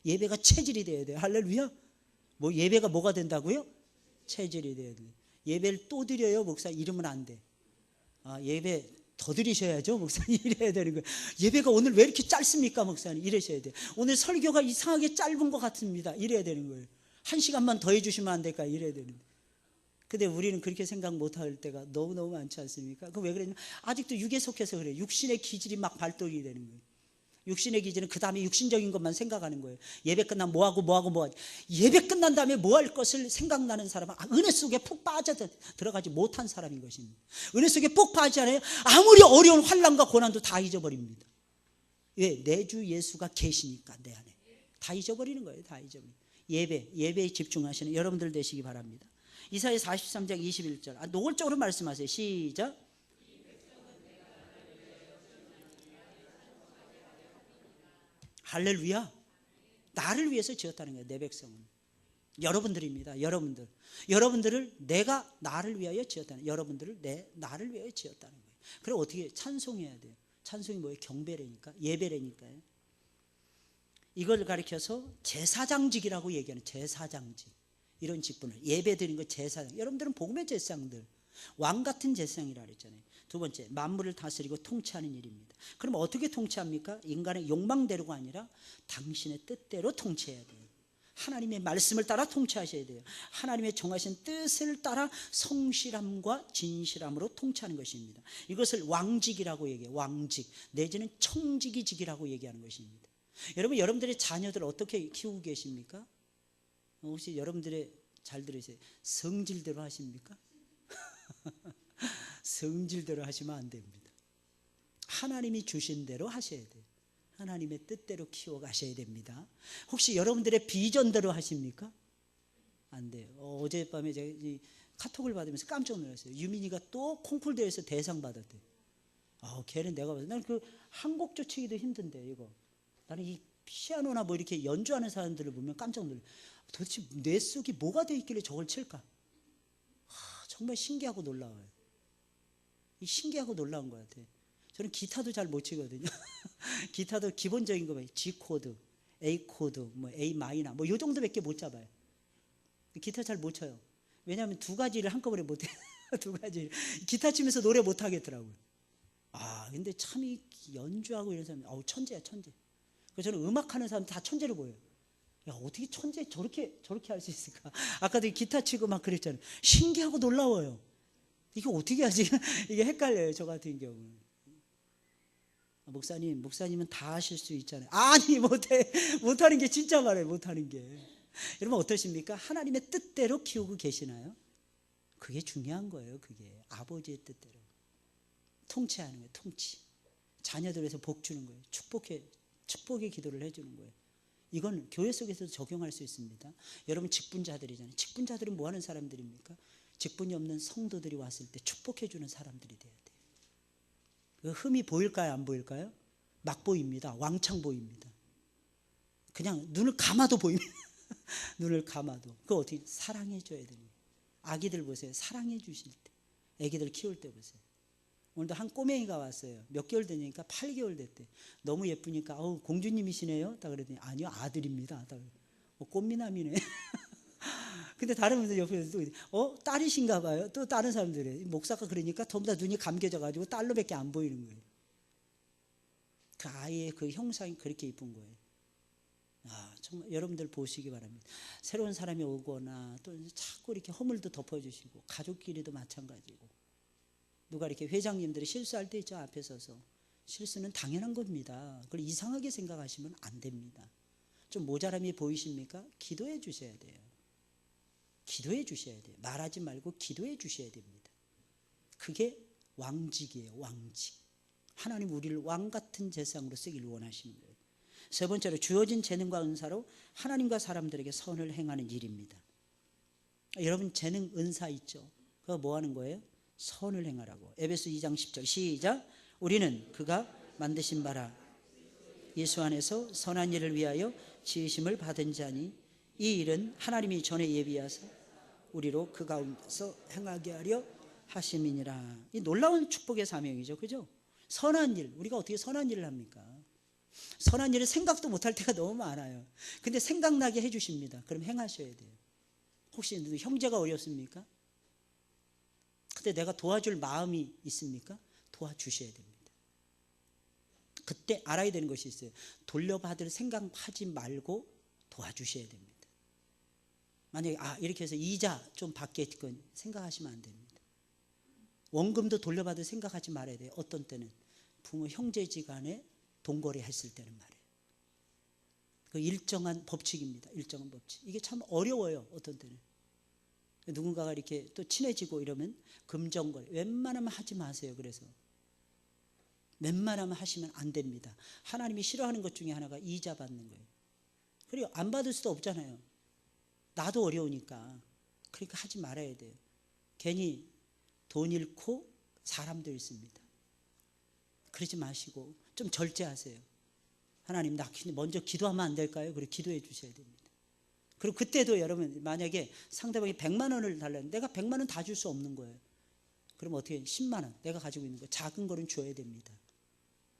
예배가 체질이 돼야 돼요. 할렐루야. 뭐 예배가 뭐가 된다고요? 체질이 돼야 돼요. 예배를 또 드려요 목사 이러면 안 돼. 예배 더 드리셔야죠 목사님 이래야 되는 거예요. 예배가 오늘 왜 이렇게 짧습니까 목사님 이러셔야 돼요. 오늘 설교가 이상하게 짧은 것 같습니다 이래야 되는 거예요. 1시간만 더 해주시면 안 될까 이래야 되는 거예요. 근데 우리는 그렇게 생각 못할 때가 너무너무 많지 않습니까? 그 왜 그랬냐? 아직도 육에 속해서 그래요. 육신의 기질이 막 발동이 되는 거예요. 육신의 기준은 그 다음에 육신적인 것만 생각하는 거예요. 예배 끝나면 뭐하고. 예배 끝난 다음에 뭐 할 것을 생각나는 사람은 은혜 속에 푹 빠져 들어가지 못한 사람인 것입니다. 은혜 속에 푹 빠지지 않아요? 아무리 어려운 환난과 고난도 다 잊어버립니다. 왜? 내 주 예수가 계시니까 내 안에. 다 잊어버리는 거예요. 다 잊어버리는 거예요. 예배에 집중하시는 여러분들 되시기 바랍니다. 이사야 43장 21절 노골적으로 말씀하세요. 시작. 할렐루야. 나를 위해서 지었다는 거예요. 내 백성은 여러분들입니다. 여러분들을 내가 나를 위하여 지었다는, 여러분들을 나를 위하여 지었다는 거예요. 그럼 어떻게 찬송해야 돼요? 찬송이 뭐예요? 경배라니까, 예배라니까요. 이걸 가리켜서 제사장직이라고 얘기하는, 제사장직, 이런 직분을 예배 드리는 거 제사장. 여러분들은 복음의 제사장들, 왕 같은 제사장이라 그랬잖아요. 두 번째, 만물을 다스리고 통치하는 일입니다. 그럼 어떻게 통치합니까? 인간의 욕망대로가 아니라 당신의 뜻대로 통치해야 돼요. 하나님의 말씀을 따라 통치하셔야 돼요. 하나님의 정하신 뜻을 따라 성실함과 진실함으로 통치하는 것입니다. 이것을 왕직이라고 얘기해요. 왕직 내지는 청지기직이라고 얘기하는 것입니다. 여러분들의 자녀들 어떻게 키우고 계십니까? 혹시 여러분들의, 잘 들으세요, 성질대로 하십니까? 성질대로 하시면 안 됩니다. 하나님이 주신 대로 하셔야 돼요. 하나님의 뜻대로 키워가셔야 됩니다. 혹시 여러분들의 비전대로 하십니까? 안 돼요. 어젯밤에 제가 이 카톡을 받으면서 깜짝 놀랐어요. 유민이가 또 콩쿨 대회에서 대상 받았대요. 걔는 내가 봐서, 나는 그 한곡조 치기도 힘든데, 이거 나는 이 피아노나 뭐 이렇게 연주하는 사람들을 보면 깜짝 놀라요. 도대체 뇌 속이 뭐가 되어 있길래 저걸 칠까? 정말 신기하고 놀라워요. 신기하고 놀라운 것 같아요. 저는 기타도 잘 못 치거든요. 기타도 기본적인 거 봐요. G 코드, A 코드, 뭐 A 마이너, 뭐 요 정도밖에 못 잡아요. 기타 잘 못 쳐요. 왜냐하면 두 가지를 한꺼번에 못 해요. 두 가지. 기타 치면서 노래 못 하겠더라고요. 근데 참 이 연주하고 이런 사람, 천재야, 천재. 그래서 저는 음악하는 사람 다 천재로 보여요. 야, 어떻게 천재 저렇게 할 수 있을까? 아까도 기타 치고 막 그랬잖아요. 신기하고 놀라워요. 이거 어떻게 하지? 이게 헷갈려요, 저 같은 경우는. 목사님은 다 하실 수 있잖아요. 아니, 못하는 게 진짜 말해요. 못하는 게. 여러분 어떠십니까? 하나님의 뜻대로 키우고 계시나요? 그게 중요한 거예요. 그게 아버지의 뜻대로 통치하는 거예요. 통치. 자녀들에서 복 주는 거예요. 축복의 기도를 해주는 거예요. 이건 교회 속에서도 적용할 수 있습니다. 여러분 직분자들이잖아요. 직분자들은 뭐 하는 사람들입니까? 직분이 없는 성도들이 왔을 때 축복해 주는 사람들이 돼야 돼요. 그 흠이 보일까요? 안 보일까요? 막 보입니다. 왕창 보입니다. 그냥 눈을 감아도 보입니다. 눈을 감아도. 그거 어떻게 사랑해 줘야 됩니다. 아기들 보세요. 사랑해 주실 때. 아기들 키울 때 보세요. 오늘도 한 꼬맹이가 왔어요. 몇 개월 되니까 8개월 됐대. 너무 예쁘니까 공주님이시네요. 딱 그랬더니 아니요, 아들입니다. 딱 꽃미남이네. 근데 다른 분들 옆에서 또 딸이신가 봐요. 또 다른 사람들이 목사가 그러니까 전부 다 눈이 감겨져 가지고 딸로밖에 안 보이는 거예요. 그 아이의 그 형상이 그렇게 이쁜 거예요. 정말 여러분들 보시기 바랍니다. 새로운 사람이 오거나 또 자꾸 이렇게 허물도 덮어주시고, 가족끼리도 마찬가지고, 누가 이렇게 회장님들이 실수할 때 있죠. 앞에 서서 실수는 당연한 겁니다. 그걸 이상하게 생각하시면 안 됩니다. 좀 모자람이 보이십니까? 기도해 주셔야 돼요. 기도해 주셔야 돼요. 말하지 말고 기도해 주셔야 됩니다. 그게 왕직이에요. 왕직. 하나님 우리를 왕 같은 제사장으로 쓰기를 원하시는 거예요. 세 번째로, 주어진 재능과 은사로 하나님과 사람들에게 선을 행하는 일입니다. 여러분 재능, 은사 있죠? 그거 뭐 하는 거예요? 선을 행하라고. 에베소 2장 10절 시작. 우리는 그가 만드신 바라 예수 안에서 선한 일을 위하여 지으심을 받은 자니 이 일은 하나님이 전에 예비하사 우리로 그 가운데서 행하게 하려 하심이니라. 이 놀라운 축복의 사명이죠. 그죠? 선한 일. 우리가 어떻게 선한 일을 합니까? 선한 일을 생각도 못할 때가 너무 많아요. 근데 생각나게 해주십니다. 그럼 행하셔야 돼요. 혹시 형제가 어렵습니까? 근데 내가 도와줄 마음이 있습니까? 도와주셔야 됩니다. 그때 알아야 되는 것이 있어요. 돌려받을 생각하지 말고 도와주셔야 됩니다. 만약에 이렇게 해서 이자 좀 받겠건 생각하시면 안 됩니다. 원금도 돌려받을 생각하지 말아야 돼요. 어떤 때는 부모 형제지간에 동거래 했을 때는 말이에요. 그 일정한 법칙입니다. 일정한 법칙. 이게 참 어려워요. 어떤 때는. 누군가가 이렇게 또 친해지고 이러면 금전거래 웬만하면 하지 마세요. 그래서 웬만하면 하시면 안 됩니다. 하나님이 싫어하는 것 중에 하나가 이자 받는 거예요. 그리고 안 받을 수도 없잖아요. 나도 어려우니까. 그러니까 하지 말아야 돼요. 괜히 돈 잃고 사람도 잃습니다. 그러지 마시고 좀 절제하세요. 하나님 나 먼저 기도하면 안 될까요? 그리고 기도해 주셔야 됩니다. 그리고 그때도 여러분 만약에 상대방이 100만 원을 달라는데 내가 100만 원 다 줄 수 없는 거예요. 그럼 어떻게 10만 원 내가 가지고 있는 거 작은 거는 줘야 됩니다.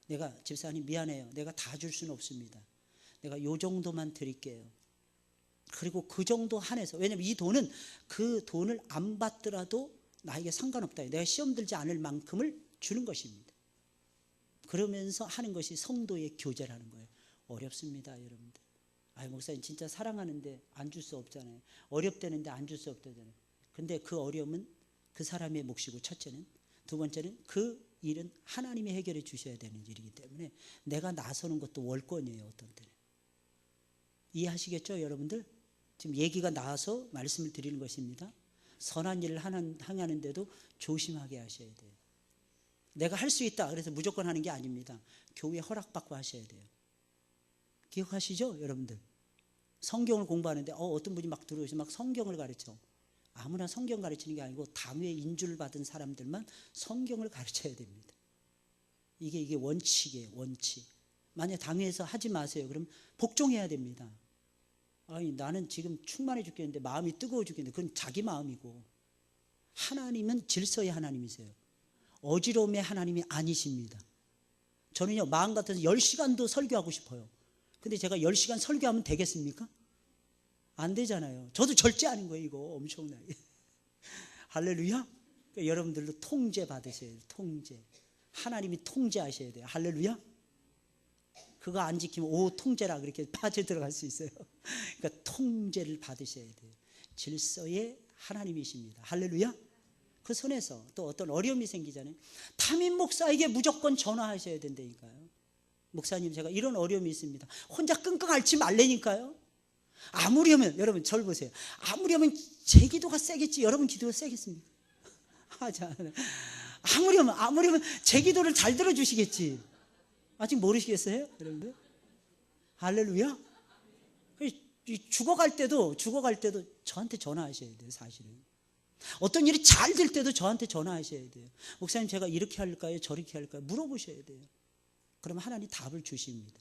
내가 집사님 미안해요. 내가 다 줄 수는 없습니다. 내가 요 정도만 드릴게요. 그리고 그 정도 한해서 왜냐하면 이 돈은 그 돈을 안 받더라도 나에게 상관없다. 내가 시험 들지 않을 만큼을 주는 것입니다. 그러면서 하는 것이 성도의 교제라는 거예요. 어렵습니다 여러분들. 아유 목사님 진짜 사랑하는데 안 줄 수 없잖아요. 어렵다는데 안 줄 수 없다잖아요. 근데 그 어려움은 그 사람의 몫이고 첫째는. 두 번째는 그 일은 하나님이 해결해 주셔야 되는 일이기 때문에 내가 나서는 것도 월권이에요. 어떤 때는. 이해하시겠죠 여러분들? 지금 얘기가 나와서 말씀을 드리는 것입니다. 선한 일을 행하는데도 조심하게 하셔야 돼요. 내가 할 수 있다 그래서 무조건 하는 게 아닙니다. 교회 허락받고 하셔야 돼요. 기억하시죠 여러분들? 성경을 공부하는데 어떤 분이 막 들어오셔서 막 성경을 가르쳐. 아무나 성경 가르치는 게 아니고 당회 인주를 받은 사람들만 성경을 가르쳐야 됩니다. 이게 원칙이에요. 원칙. 만약 당회에서 하지 마세요. 그럼 복종해야 됩니다. 아니 나는 지금 충만해 죽겠는데 마음이 뜨거워 죽겠는데 그건 자기 마음이고 하나님은 질서의 하나님이세요. 어지러움의 하나님이 아니십니다. 저는요 마음 같아서 10시간도 설교하고 싶어요. 근데 제가 10시간 설교하면 되겠습니까? 안 되잖아요. 저도 절제하는 거예요. 이거 엄청나게. 할렐루야. 그러니까 여러분들도 통제 받으셔야 돼요. 통제. 하나님이 통제하셔야 돼요. 할렐루야. 그거 안 지키면 통제라 그렇게 빠져들어갈 수 있어요. 그러니까 통제를 받으셔야 돼요. 질서의 하나님이십니다. 할렐루야. 그 선에서 또 어떤 어려움이 생기잖아요. 담임 목사에게 무조건 전화하셔야 된다니까요. 목사님 제가 이런 어려움이 있습니다. 혼자 끙끙 앓지 말라니까요. 아무리 하면 여러분 저를 보세요. 아무리 하면 제 기도가 세겠지 여러분 기도가 세겠습니까? 아무리 하면 제 기도를 잘 들어주시겠지. 아직 모르시겠어요 여러분들? 할렐루야. 죽어갈 때도 저한테 전화하셔야 돼요. 사실은 어떤 일이 잘 될 때도 저한테 전화하셔야 돼요. 목사님 제가 이렇게 할까요 저렇게 할까요 물어보셔야 돼요. 그러면 하나님 답을 주십니다.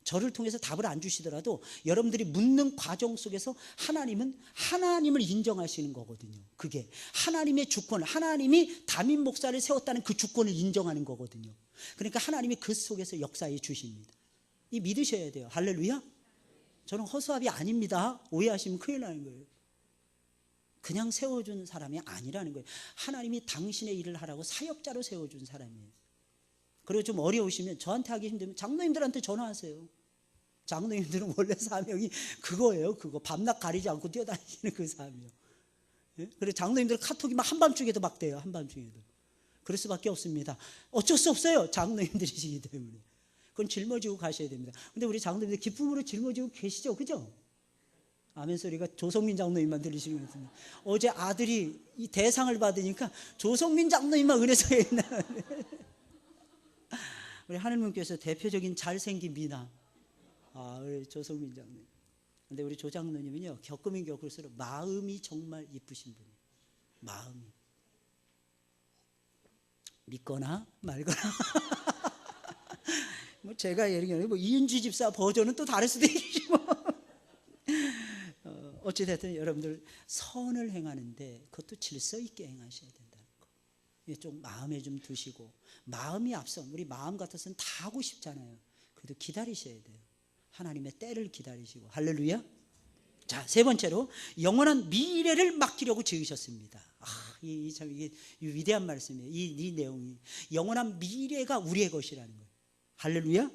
저를 통해서 답을 안 주시더라도 여러분들이 묻는 과정 속에서 하나님을 인정하시는 거거든요. 그게 하나님의 주권, 하나님이 담임 목사를 세웠다는 그 주권을 인정하는 거거든요. 그러니까 하나님이 그 속에서 역사해 주십니다. 이 믿으셔야 돼요. 할렐루야. 저는 허수아비 아닙니다. 오해하시면 큰일 나는 거예요. 그냥 세워준 사람이 아니라는 거예요. 하나님이 당신의 일을 하라고 사역자로 세워준 사람이에요. 그리고 좀 어려우시면 저한테 하기 힘들면 장로님들한테 전화하세요. 장로님들은 원래 사명이 그거예요. 그거 밤낮 가리지 않고 뛰어다니시는 그 사명. 예? 그리고 장로님들 카톡이 막 한밤중에도 막 돼요. 한밤중에도. 그럴 수밖에 없습니다. 어쩔 수 없어요. 장로님들이시기 때문에. 그건 짊어지고 가셔야 됩니다. 근데 우리 장로님들 기쁨으로 짊어지고 계시죠. 그죠? 아멘 소리가 조성민 장로님만 들리시는 것 같은데 어제 아들이 이 대상을 받으니까 조성민 장로님만 은혜서에 있나. 우리 하늘님께서 대표적인 잘생긴 미나 우리 조성민 장로님. 근데 우리 조 장로님은요 겪으면 겪을수록 마음이 정말 이쁘신 분이에요. 마음이 믿거나 말거나. 뭐 제가 예를 들면 이은주 집사 버전은 또 다를 수도 있고 어찌됐든 여러분들 선을 행하는데 그것도 질서 있게 행하셔야 된다는 거. 좀 마음에 좀 두시고 마음이 앞서 우리 마음 같아서는 다 하고 싶잖아요. 그래도 기다리셔야 돼요. 하나님의 때를 기다리시고. 할렐루야. 자, 세 번째로 영원한 미래를 맡기려고 지으셨습니다. 이게 위대한 말씀이에요. 이 내용이 영원한 미래가 우리의 것이라는 거예요. 할렐루야.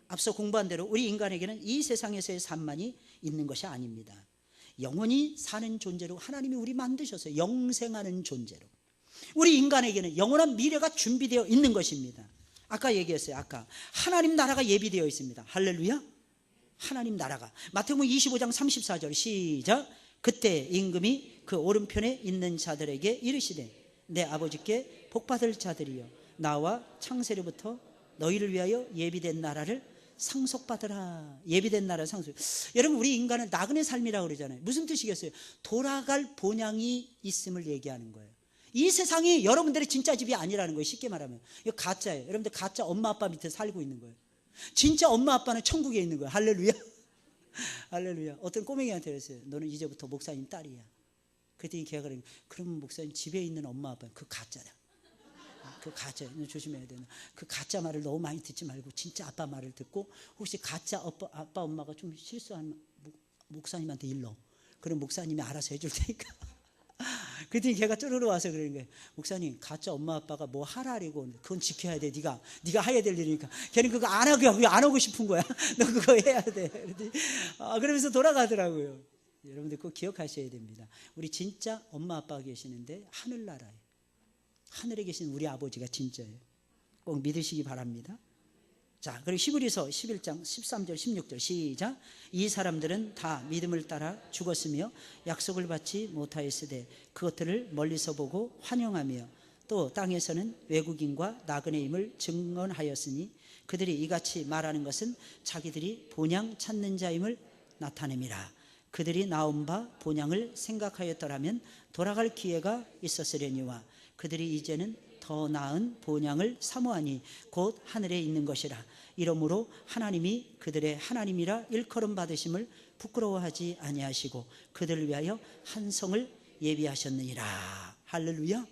앞서 공부한 대로 우리 인간에게는 이 세상에서의 삶만이 있는 것이 아닙니다. 영원히 사는 존재로 하나님이 우리 만드셔서 영생하는 존재로 우리 인간에게는 영원한 미래가 준비되어 있는 것입니다. 아까 얘기했어요. 아까 하나님 나라가 예비되어 있습니다. 할렐루야. 하나님 나라가. 마태복음 25장 34절 시작. 그때 임금이 그 오른편에 있는 자들에게 이르시되 내 아버지께 복받을 자들이여 나와 창세로부터 너희를 위하여 예비된 나라를 상속받으라. 예비된 나라 상속. 여러분 우리 인간은 나그네 삶이라고 그러잖아요. 무슨 뜻이겠어요? 돌아갈 본향이 있음을 얘기하는 거예요. 이 세상이 여러분들의 진짜 집이 아니라는 거예요. 쉽게 말하면 이거 가짜예요. 여러분들 가짜 엄마 아빠 밑에 살고 있는 거예요. 진짜 엄마 아빠는 천국에 있는 거예요. 할렐루야. 할렐루야. 어떤 꼬맹이한테 그랬어요. 너는 이제부터 목사님 딸이야. 그랬더니 걔가 그러는 거예요. 그러면 목사님 집에 있는 엄마 아빠는 그 가짜다. 그 가짜 조심해야 되나. 그 가짜 말을 너무 많이 듣지 말고 진짜 아빠 말을 듣고 혹시 가짜 아빠 엄마가 좀 실수하면 목사님한테 일러. 그럼 목사님이 알아서 해줄 테니까. 그랬더니 걔가 쪼르르 와서 그러는 거예요. 목사님 가짜 엄마 아빠가 뭐 하라고 그건 지켜야 돼. 네가 해야 될 일이니까. 걔는 그거 안 하고 싶은 거야. 너 그거 해야 돼. 그러면서 돌아가더라고요. 여러분들 꼭 기억하셔야 됩니다. 우리 진짜 엄마 아빠가 계시는데 하늘나라에 하늘에 계신 우리 아버지가 진짜예요. 꼭 믿으시기 바랍니다. 자, 그리고 히브리서 11장 13절 16절 시작. 이 사람들은 다 믿음을 따라 죽었으며 약속을 받지 못하였으되 그것들을 멀리서 보고 환영하며 또 땅에서는 외국인과 나그네임을 증언하였으니 그들이 이같이 말하는 것은 자기들이 본향 찾는 자임을 나타냅니다. 그들이 나온 바 본향을 생각하였더라면 돌아갈 기회가 있었으려니와 그들이 이제는 더 나은 본향을 사모하니 곧 하늘에 있는 것이라. 이러므로 하나님이 그들의 하나님이라 일컬음 받으심을 부끄러워하지 아니하시고 그들을 위하여 한 성을 예비하셨느니라. 할렐루야.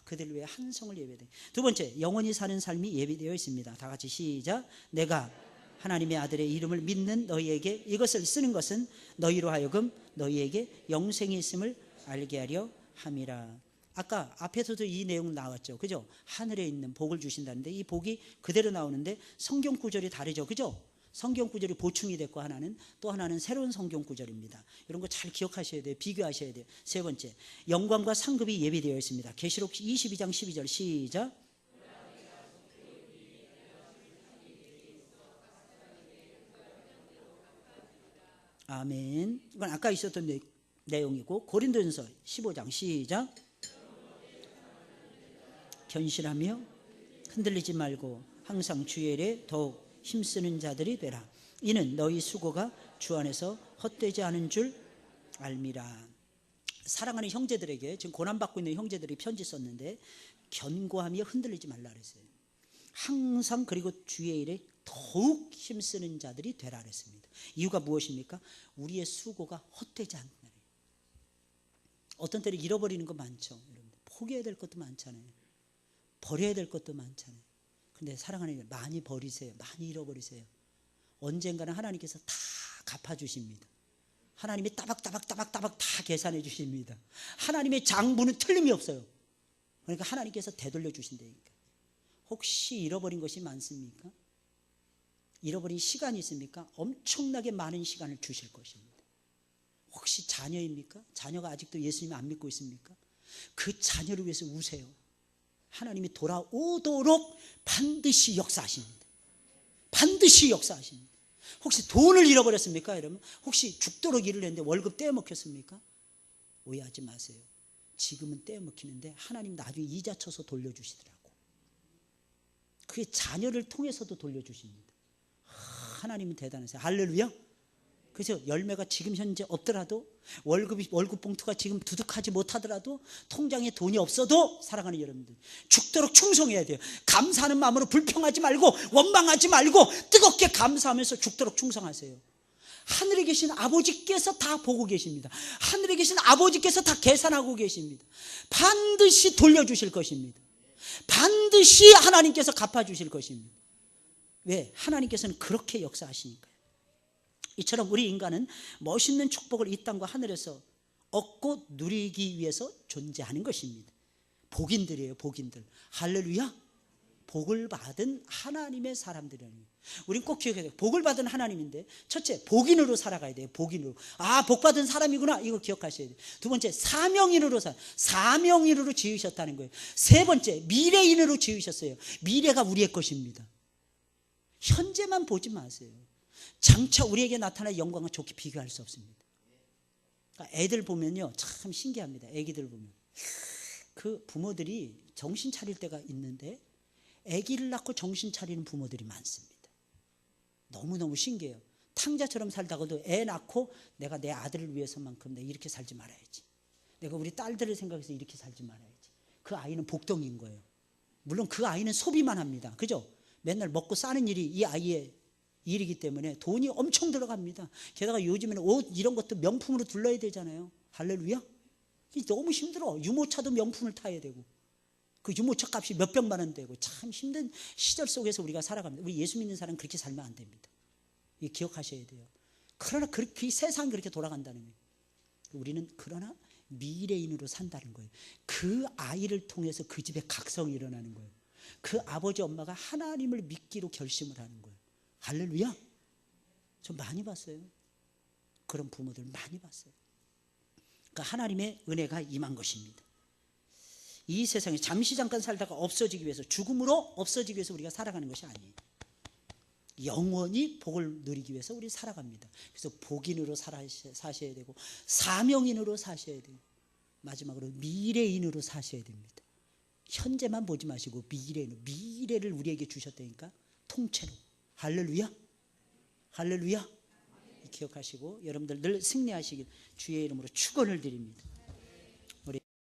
그들을 위해 한 성을 예비하되. 두 번째, 영원히 사는 삶이 예비되어 있습니다. 다 같이 시작. 내가 하나님의 아들의 이름을 믿는 너희에게 이것을 쓰는 것은 너희로 하여금 너희에게 영생이 있음을 알게 하려 함이라. 아까 앞에서도 이 내용 나왔죠. 그죠? 하늘에 있는 복을 주신다는데 이 복이 그대로 나오는데 성경 구절이 다르죠. 그죠? 성경 구절이 보충이 됐고 하나는 또 하나는 새로운 성경 구절입니다. 이런 거 잘 기억하셔야 돼요. 비교하셔야 돼요. 세 번째, 영광과 상급이 예비되어 있습니다. 계시록 22장 12절 시작. 아멘. 이건 아까 있었던 내용이고 고린도전서 15장 시작. 견실하며 흔들리지 말고 항상 주의 일에 더욱 힘쓰는 자들이 되라. 이는 너희 수고가 주 안에서 헛되지 않은 줄 알미라. 사랑하는 형제들에게 지금 고난받고 있는 형제들이 편지 썼는데 견고하며 흔들리지 말라 그랬어요. 항상 그리고 주의 일에 더욱 힘쓰는 자들이 되라 그랬습니다. 이유가 무엇입니까? 우리의 수고가 헛되지 않는 날이에요. 어떤 때는 잃어버리는 거 많죠. 여러분. 포기해야 될 것도 많잖아요. 버려야 될 것도 많잖아요. 근데 사랑하는 분 많이 버리세요. 많이 잃어버리세요. 언젠가는 하나님께서 다 갚아주십니다. 하나님이 따박따박 다 계산해 주십니다. 하나님의 장부는 틀림이 없어요. 그러니까 하나님께서 되돌려 주신다니까. 혹시 잃어버린 것이 많습니까? 잃어버린 시간이 있습니까? 엄청나게 많은 시간을 주실 것입니다. 혹시 자녀입니까? 자녀가 아직도 예수님 안 믿고 있습니까? 그 자녀를 위해서 우세요. 하나님이 돌아오도록 반드시 역사하십니다. 반드시 역사하십니다. 혹시 돈을 잃어버렸습니까? 여러분, 혹시 죽도록 일을 했는데 월급 떼어먹혔습니까? 오해하지 마세요. 지금은 떼어먹히는데 하나님 나중에 이자 쳐서 돌려주시더라고. 그게 자녀를 통해서도 돌려주십니다. 하나님은 대단하세요. 할렐루야. 그래서 열매가 지금 현재 없더라도 월급 봉투가 지금 두둑하지 못하더라도 통장에 돈이 없어도 사랑하는 여러분들 죽도록 충성해야 돼요. 감사하는 마음으로 불평하지 말고 원망하지 말고 뜨겁게 감사하면서 죽도록 충성하세요. 하늘에 계신 아버지께서 다 보고 계십니다. 하늘에 계신 아버지께서 다 계산하고 계십니다. 반드시 돌려주실 것입니다. 반드시 하나님께서 갚아주실 것입니다. 왜? 하나님께서는 그렇게 역사하시니까요. 이처럼 우리 인간은 멋있는 축복을 이 땅과 하늘에서 얻고 누리기 위해서 존재하는 것입니다. 복인들이에요. 복인들. 할렐루야. 복을 받은 하나님의 사람들이라는 거예요. 우린 꼭 기억해야 돼요. 복을 받은 하나님인데, 첫째, 복인으로 살아가야 돼요. 복인으로. 아, 복 받은 사람이구나. 이거 기억하셔야 돼요. 두 번째, 사명인으로 지으셨다는 거예요. 세 번째, 미래인으로 지으셨어요. 미래가 우리의 것입니다. 현재만 보지 마세요. 장차 우리에게 나타날 영광은 좋게 비교할 수 없습니다. 애들 보면요, 참 신기합니다. 애기들 보면 그 부모들이 정신 차릴 때가 있는데 애기를 낳고 정신 차리는 부모들이 많습니다. 너무너무 신기해요. 탕자처럼 살다가도 애 낳고 내가 내 아들을 위해서만큼 내가 이렇게 살지 말아야지, 내가 우리 딸들을 생각해서 이렇게 살지 말아야지. 그 아이는 복덩이인 거예요. 물론 그 아이는 소비만 합니다. 그죠? 맨날 먹고 싸는 일이 이 아이의 일이기 때문에 돈이 엄청 들어갑니다. 게다가 요즘에는 옷 이런 것도 명품으로 둘러야 되잖아요. 할렐루야. 너무 힘들어. 유모차도 명품을 타야 되고, 그 유모차 값이 몇백만 원 되고, 참 힘든 시절 속에서 우리가 살아갑니다. 우리 예수 믿는 사람은 그렇게 살면 안 됩니다. 이 기억하셔야 돼요. 그러나 그 세상이 그렇게 돌아간다는 거예요. 우리는 그러나 미래인으로 산다는 거예요. 그 아이를 통해서 그 집에 각성이 일어나는 거예요. 그 아버지 엄마가 하나님을 믿기로 결심을 하는 거예요. 할렐루야. 저 많이 봤어요. 그런 부모들 많이 봤어요. 그러니까 하나님의 은혜가 임한 것입니다. 이 세상에 잠시 잠깐 살다가 없어지기 위해서, 죽음으로 없어지기 위해서 우리가 살아가는 것이 아니에요. 영원히 복을 누리기 위해서 우리 살아갑니다. 그래서 복인으로 사셔야 되고, 사명인으로 사셔야 되고, 마지막으로 미래인으로 사셔야 됩니다. 현재만 보지 마시고 미래를 우리에게 주셨다니까, 통째로. 할렐루야. 할렐루야. 기억하시고 여러분들 늘 승리하시길 주의 이름으로 축원을 드립니다.